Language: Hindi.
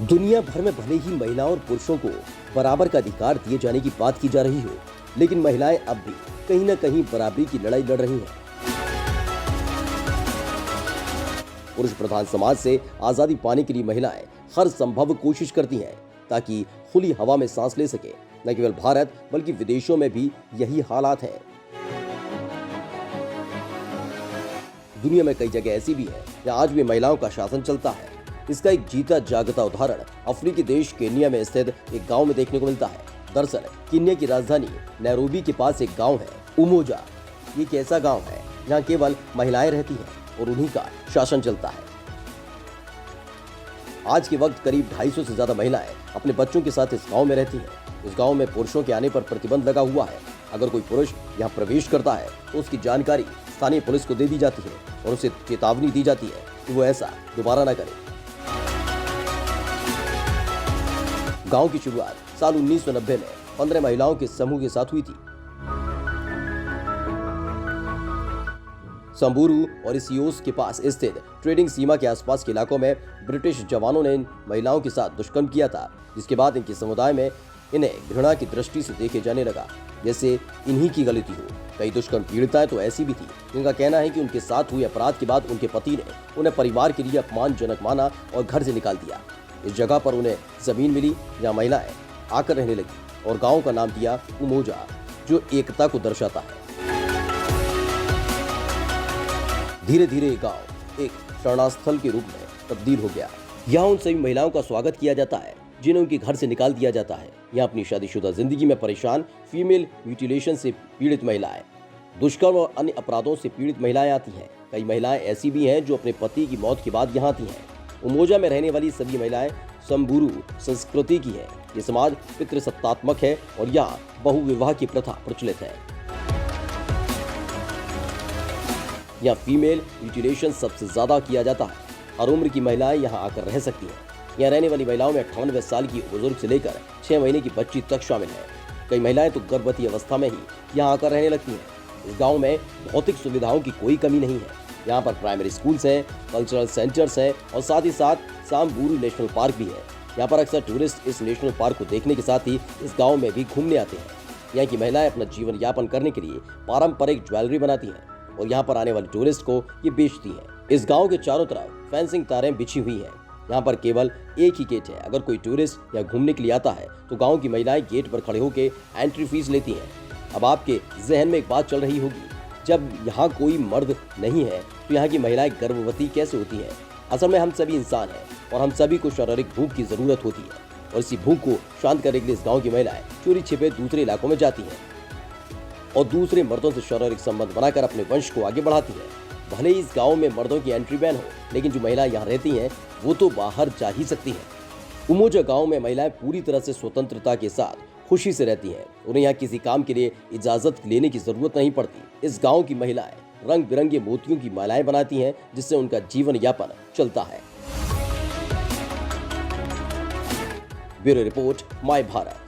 दुनिया भर में भले ही महिलाओं और पुरुषों को बराबर का अधिकार दिए जाने की बात की जा रही हो, लेकिन महिलाएं अब भी कहीं न कहीं बराबरी की लड़ाई लड़ रही हैं। पुरुष प्रधान समाज से आजादी पाने के लिए महिलाएं हर संभव कोशिश करती हैं ताकि खुली हवा में सांस ले सके। न केवल भारत बल्कि विदेशों में भी यही हालात हैं। दुनिया में कई जगह ऐसी भी है जहां आज भी महिलाओं का शासन चलता है। इसका एक जीता जागता उदाहरण अफ्रीकी देश केन्या में स्थित एक गांव में देखने को मिलता है। दरअसल केन्या की राजधानी नैरोबी के पास एक गांव है, उमोजा। ये एक ऐसा गांव है जहां केवल महिलाएं रहती हैं और उन्हीं का शासन चलता है। आज के वक्त करीब 250 से ज्यादा महिलाएं अपने बच्चों के साथ इस गांव में रहती हैं। इस गांव में पुरुषों के आने पर प्रतिबंध लगा हुआ है। अगर कोई पुरुष यहां प्रवेश करता है तो उसकी जानकारी स्थानीय पुलिस को दे दी जाती है और उसे चेतावनी दी जाती है कि वो ऐसा दोबारा न करे। गांव की शुरुआत साल 1990 में 15 महिलाओं के समूह के साथ हुई थी। संबूरू और इसियोस के पास स्थित ट्रेडिंग सीमा के आसपास के इलाकों में ब्रिटिश जवानों ने इन महिलाओं के साथ दुष्कर्म किया था, जिसके बाद इनके समुदाय में इन्हें घृणा की दृष्टि से देखे जाने लगा, जैसे इन्हीं की गलती हो। कई दुष्कर्म पीड़िताएं तो ऐसी भी थी जिनका कहना है कि उनके साथ हुए अपराध के बाद उनके पति ने उन्हें परिवार के लिए अपमानजनक माना और घर से निकाल दिया। इस जगह पर उन्हें जमीन मिली जहां महिलाएं आकर रहने लगी और गांव का नाम दिया उमोजा, जो एकता को दर्शाता है। धीरे धीरे ये गांव एक शरणास्थल के रूप में तब्दील हो गया। यहाँ उन सभी महिलाओं का स्वागत किया जाता है जिन्हें उनके घर से निकाल दिया जाता है। यहाँ अपनी शादीशुदा जिंदगी में परेशान फीमेल म्यूटिलेशन से पीड़ित महिलाएं, दुष्कर्म और अन्य अपराधों से पीड़ित महिलाएं आती हैं। कई महिलाएं ऐसी भी हैं जो अपने पति की मौत के बाद यहाँ आती हैं। उमोजा में रहने वाली सभी महिलाएं संबूरू संस्कृति की है। ये समाज पितृसत्तात्मक है और यहाँ बहुविवाह की प्रथा प्रचलित है। यहाँ फीमेल म्यूटिलेशन सबसे ज्यादा किया जाता है। हर उम्र की महिलाएं यहाँ आकर रह सकती हैं। यहाँ रहने वाली महिलाओं में 98 साल की बुजुर्ग से लेकर 6 महीने की बच्ची तक शामिल है। कई महिलाएं तो गर्भवती अवस्था में ही यहाँ आकर रहने लगती हैं। इस गांव में भौतिक सुविधाओं की कोई कमी नहीं है। यहाँ पर प्राइमरी स्कूल्स हैं, कल्चरल सेंटर्स हैं और साथ ही साथ सांबूरू नेशनल पार्क भी है। यहाँ पर अक्सर टूरिस्ट इस नेशनल पार्क को देखने के साथ ही इस गांव में भी घूमने आते हैं। यहाँ की महिलाएं अपना जीवन यापन करने के लिए पारंपरिक ज्वेलरी बनाती हैं और यहाँ पर आने वाले टूरिस्ट को ये बेचती हैं। इस गांव के चारों तरफ फेंसिंग तारें बिछी हुई हैं। यहाँ पर केवल एक ही गेट है। अगर कोई टूरिस्ट यहाँ घूमने के लिए आता है तो गाँव की महिलाएं गेट पर खड़े होकर एंट्री फीस लेती हैं। अब आपके जहन में एक बात चल रही होगी, जब यहाँ कोई मर्द नहीं है तो यहाँ की महिलाएं गर्भवती कैसे होती हैं? असल में हम सभी इंसान हैं और हम सभी को शारीरिक भूख की जरूरत होती है और इसी भूख को शांत करने के लिए इस गांव की महिलाएं चोरी छिपे दूसरे इलाकों में जाती हैं और दूसरे मर्दों से शारीरिक संबंध बनाकर अपने वंश को आगे बढ़ाती हैं। भले ही इस गांव में मर्दों की एंट्री बैन हो, लेकिन जो महिलाएं यहाँ रहती हैं वो तो बाहर जा ही सकती हैं। उमोजा गाँव में महिलाएं पूरी तरह से स्वतंत्रता के साथ खुशी से रहती हैं। उन्हें यहाँ किसी काम के लिए इजाजत लेने की जरूरत नहीं पड़ती। इस गांव की महिलाएं रंग बिरंगे मोतियों की मालाएं बनाती हैं जिससे उनका जीवन यापन चलता है। Bureau report, my Bharat.